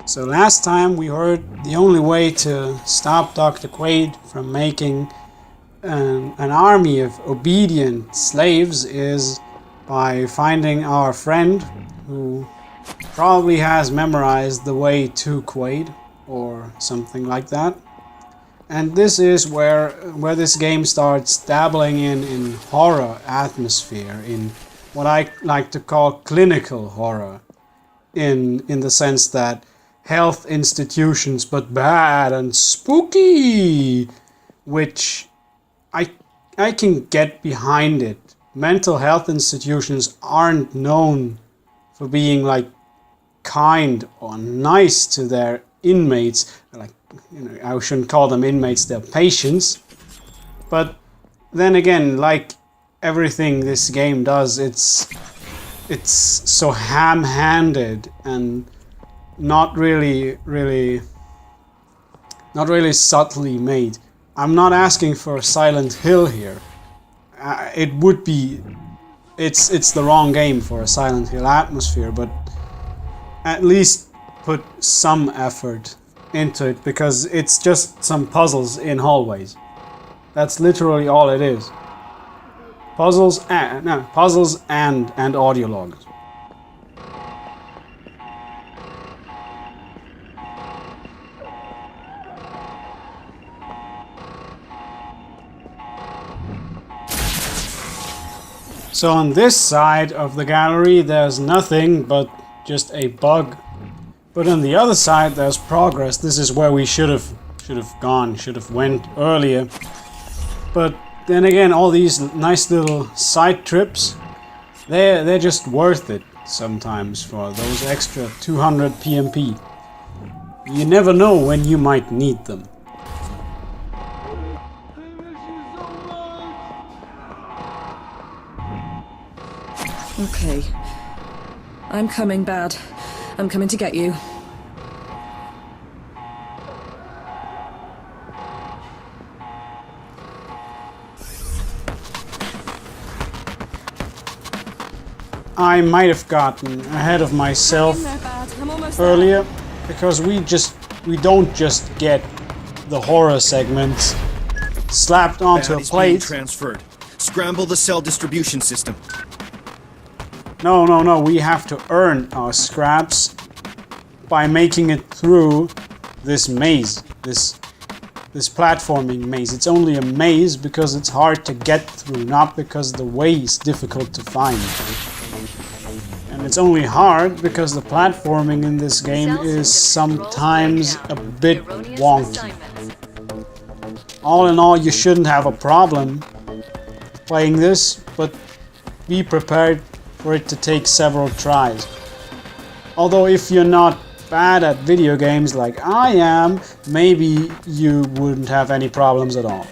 So last time we heard the only way to stop Dr. Quaid from making an army of obedient slaves is by finding our friend who probably has memorized the way to Quaid or something like that. And this is where this game starts dabbling in horror atmosphere, in what I like to call clinical horror, in the sense that health institutions, but bad and spooky, which I can get behind it. Mental health institutions aren't known for being like kind or nice to their inmates. Like, I shouldn't call them inmates, they're patients. But then again, like everything this game does, it's so ham-handed and not really subtly made. I'm not asking for Silent Hill here. It would be, it's the wrong game for a Silent Hill atmosphere, but at least put some effort into it, because it's just some puzzles in hallways. That's literally all it is. Puzzles and audio logs. So on this side of the gallery there's nothing but just a bug. But on the other side there's progress. This is where we should have went earlier. But then again, all these nice little side trips, they're just worth it sometimes for those extra 200 PMP. You never know when you might need them. Okay. I'm coming, Bad. I'm coming to get you. I might have gotten ahead of myself earlier, because we don't just get the horror segments slapped onto a plate. Transferred. Scramble the cell distribution system. No, we have to earn our scraps by making it through this maze, this platforming maze. It's only a maze because it's hard to get through, not because the way is difficult to find. And it's only hard because the platforming in this game is sometimes a bit wonky. All in all, you shouldn't have a problem playing this, but be prepared for it to take several tries. Although if you're not bad at video games like I am, maybe you wouldn't have any problems at all.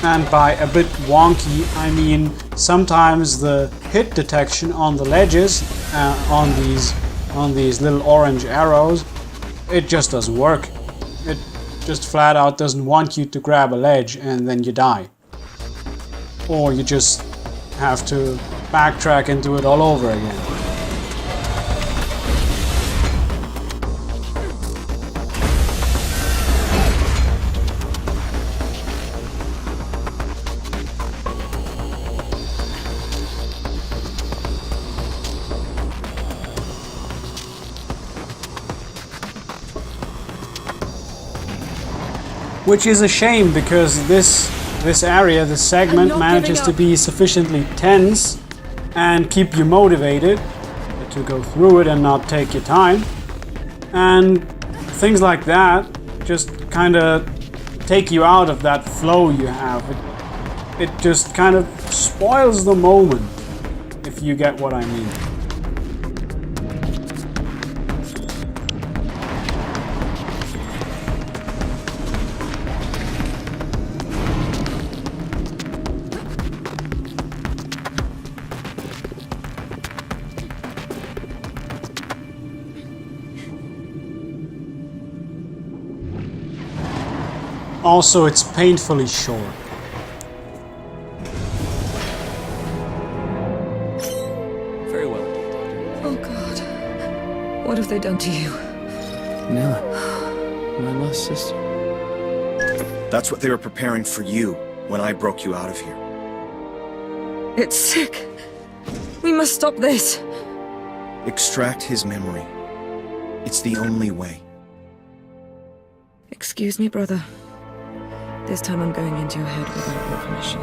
And by a bit wonky, I mean sometimes the hit detection on the ledges, on these little orange arrows, it just doesn't work. It just flat out doesn't want you to grab a ledge and then you die. Or you just have to backtrack into it all over again. Which is a shame, because this area, this segment, manages to be sufficiently tense and keep you motivated to go through it and not take your time. And things like that just kind of take you out of that flow you have. It just kind of spoils the moment, if you get what I mean. Also, it's painfully short. Very well indeed, Doctor. Oh God. What have they done to you? Nilla, my lost sister. That's what they were preparing for you when I broke you out of here. It's sick. We must stop this. Extract his memory. It's the only way. Excuse me, brother. This time I'm going into your head without your permission.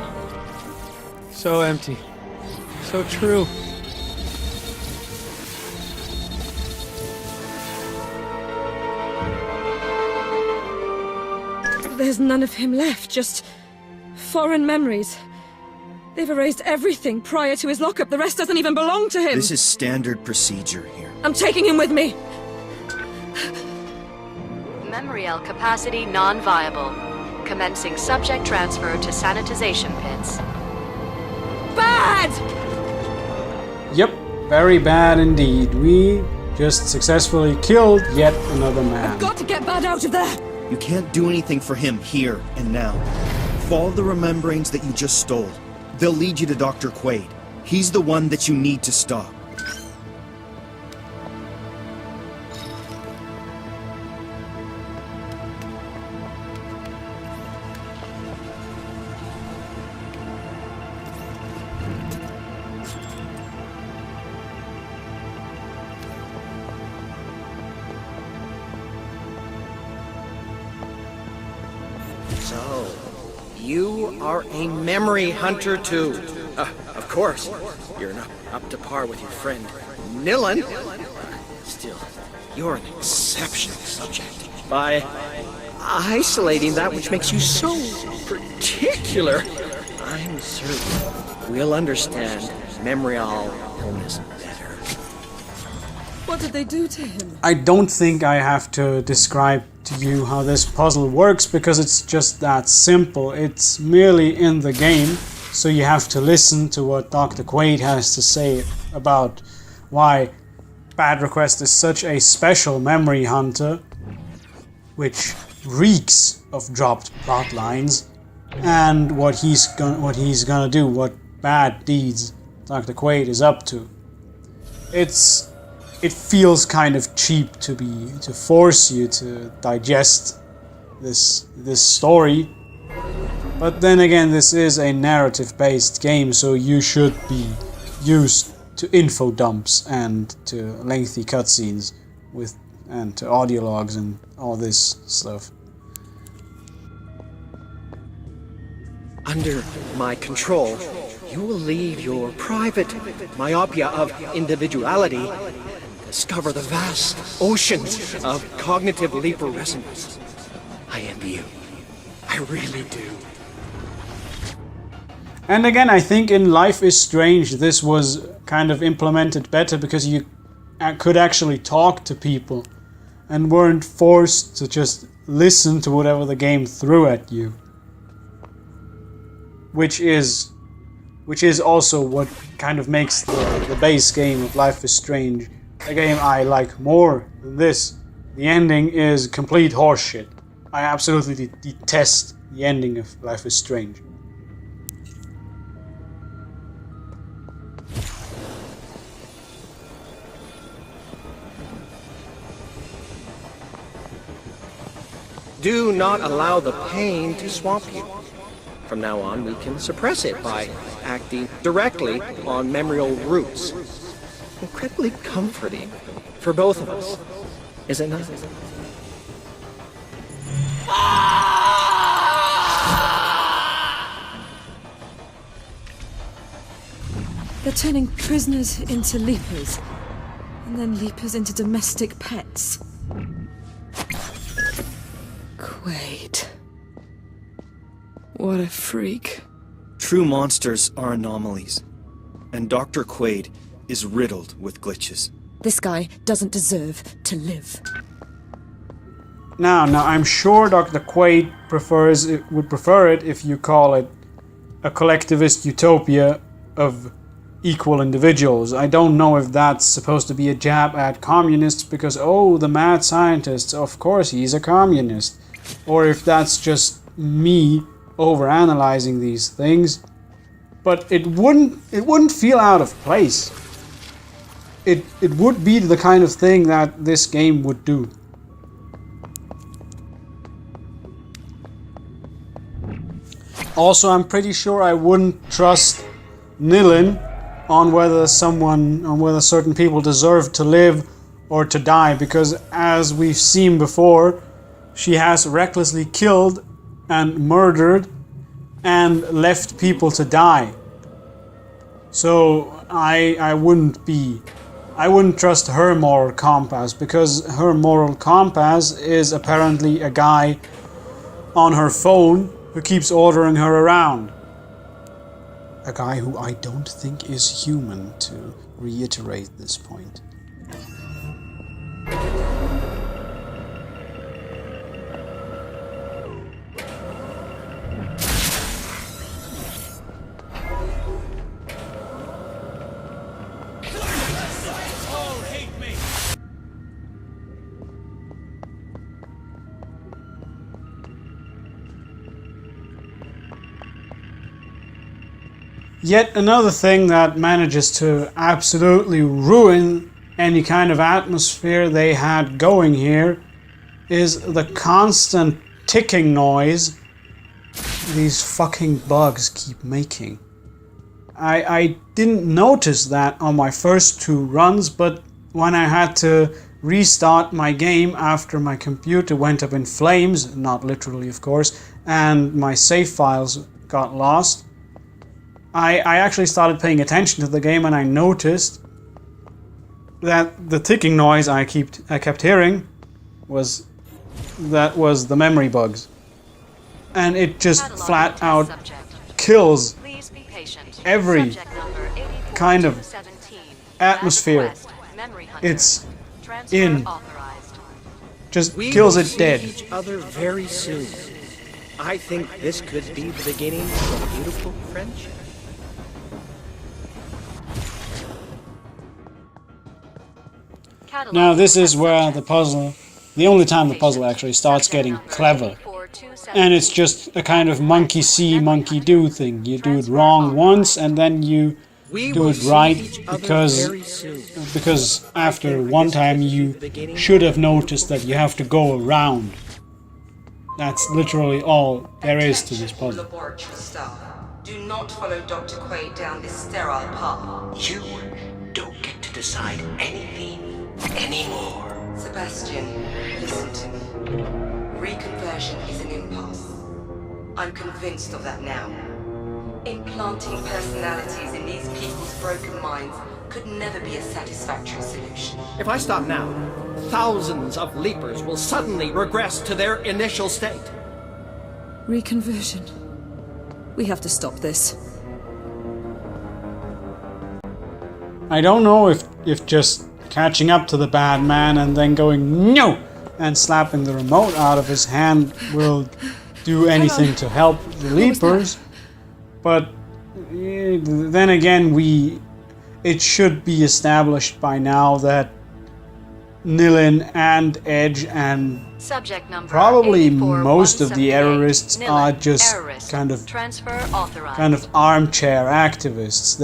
So empty. So true. There's none of him left, just foreign memories. They've erased everything prior to his lockup. The rest doesn't even belong to him. This is standard procedure here. I'm taking him with me. Memorial capacity non-viable. Commencing subject transfer to sanitization pits. Bad! Yep, very bad indeed. We just successfully killed yet another man. Got to get Bad out of there! You can't do anything for him here and now. Follow the rememberings that you just stole. They'll lead you to Dr. Quaid. He's the one that you need to stop. So, you are a memory hunter too. Of course, you're not up to par with your friend Nillan. Still, you're an exceptional subject. By isolating that which makes you so particular, I'm certain we'll understand Memorial illness better. What did they do to him? I don't think I have to describe to you how this puzzle works because it's just that simple. It's merely in the game, so you have to listen to what Dr. Quaid has to say about why Bad Request is such a special memory hunter, which reeks of dropped plot lines, and what he's gonna do, what bad deeds Dr. Quaid is up to. It feels kind of cheap to force you to digest this story, but then again, this is a narrative-based game, so you should be used to info dumps and to lengthy cutscenes and to audio logs and all this stuff. Under my control, you will leave your private myopia of individuality and discover the vast oceans of cognitive leaper resonance. I envy you. I really do. And again, I think in Life is Strange this was kind of implemented better because you could actually talk to people and weren't forced to just listen to whatever the game threw at you. Which is also what kind of makes the base game of Life is Strange a game I like more than this. The ending is complete horseshit. I absolutely detest the ending of Life is Strange. Do not allow the pain to swamp you. From now on, we can suppress it by acting directly on memorial roots. Incredibly comforting for both of us, is it not? They're turning prisoners into leapers, and then leapers into domestic pets. Quaid. What a freak. True monsters are anomalies, and Dr. Quaid is riddled with glitches. This guy doesn't deserve to live. Now, I'm sure Dr. Quaid would prefer it if you call it a collectivist utopia of equal individuals. I don't know if that's supposed to be a jab at communists because, oh, the mad scientist, of course he's a communist. Or if that's just me overanalyzing these things, but it wouldn't feel out of place. It would be the kind of thing that this game would do. Also, I'm pretty sure I wouldn't trust Nilin on whether certain people deserve to live or to die, because as we've seen before, she has recklessly killed and murdered and left people to die. So I wouldn't trust her moral compass, because her moral compass is apparently a guy on her phone who keeps ordering her around. A guy who I don't think is human, to reiterate this point. Yet another thing that manages to absolutely ruin any kind of atmosphere they had going here is the constant ticking noise these fucking bugs keep making. I didn't notice that on my first 2 runs, but when I had to restart my game after my computer went up in flames, not literally of course, and my save files got lost, I actually started paying attention to the game, and I noticed that the ticking noise I kept hearing was the memory bugs. And it just flat out kills every kind of atmosphere it's in. Just kills it dead. We will see each other very soon. I think this could be the beginning of a beautiful friendship. Now this is where the puzzle, the only time the puzzle actually starts getting clever. And it's just a kind of monkey see, monkey do thing. You do it wrong once and then you do it right because after one time you should have noticed that you have to go around. That's literally all there is to this puzzle. Laboratory staff, do not follow Dr. Quaid down this sterile path. You don't get to decide anything anymore. Sebastian, listen to me. Reconversion is an impasse. I'm convinced of that now. Implanting personalities in these people's broken minds could never be a satisfactory solution. If I stop now, thousands of Leapers will suddenly regress to their initial state. Reconversion. We have to stop this. I don't know if just catching up to the bad man and then going no and slapping the remote out of his hand will do anything to help the Leapers, but then again it should be established by now that Nilin and Edge and probably most of the errorists are just kind of armchair activists.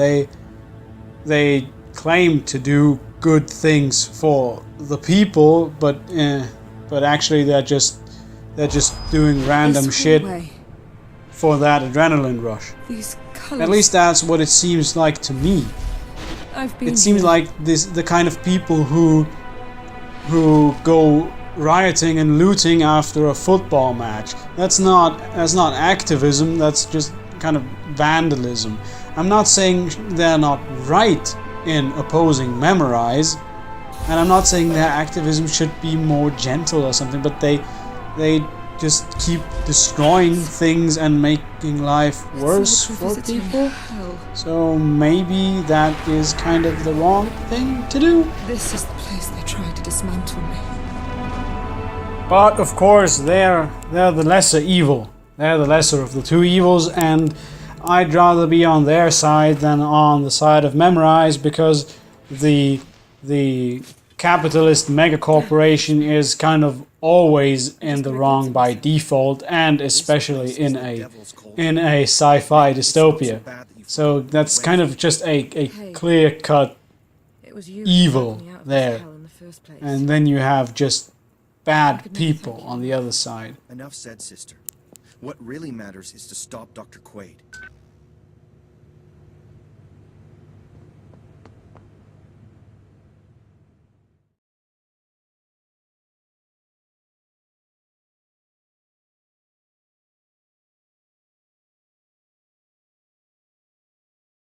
They claim to do good things for the people, but actually they're just doing random shit for that adrenaline rush. These colors. At least that's what it seems like to me. It seems like the kind of people who go rioting and looting after a football match. That's not activism, that's just kind of vandalism. I'm not saying they're not right in opposing Memorize, and I'm not saying their activism should be more gentle or something, but they just keep destroying things and making life worse for people. So maybe that is kind of the wrong thing to do. This is the place they tried to dismantle me. But of course, they're the lesser evil. They're the lesser of the two evils, and I'd rather be on their side than on the side of Memorize, because the capitalist mega corporation is kind of always in the wrong by default, and especially in a sci-fi dystopia. So that's kind of just a clear-cut It was you evil who brought me out of there. hell in the first place. And then you have just bad people on the other side. Enough said, sister. What really matters is to stop Dr. Quaid.